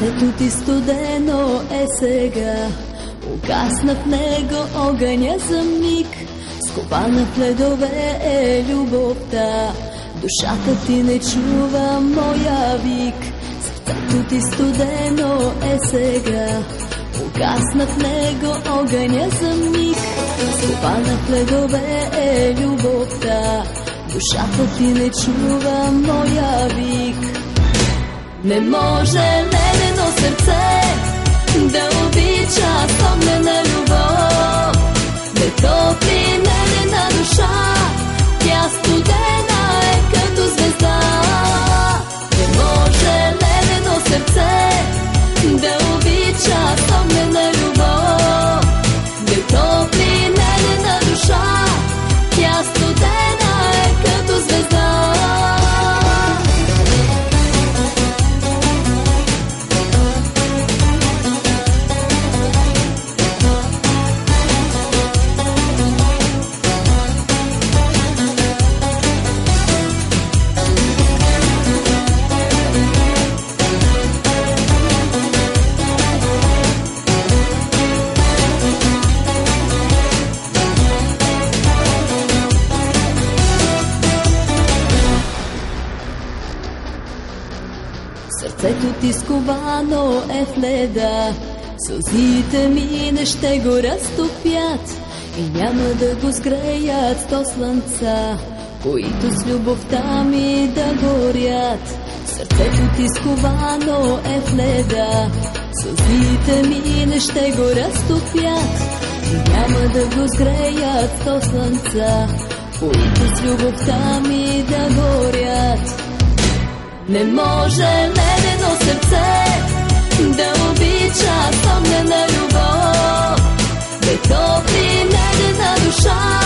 Сърцето ти студено е сега, угасна в него огъня за миг, скована в ледове е любовта, душата ти не чува моя вик. Сърцето ти студено е сега, угасна в него огъня за миг, скована в ледове е любовта, душата ти не чува моя вик. Не може ледено сърце да обича с огнена любов, не топли ледена душа, тя студена е като звезда. Не може ледено сърце да обича с огнена любов, не топли ледена душа, тя студена е като звезда. Сърцето ти сковано е в леда, сълзите ми не ще го разтопят и няма да го сгреят сто слънца, които с любовта ми да горят. Сърцето ти сковано е в леда, сълзите ми не ще го разтопят и няма да го сгреят сто слънца, които с любовта ми да горят. Не може ледено сърце да обича с огнена любов, да топли ледена душа,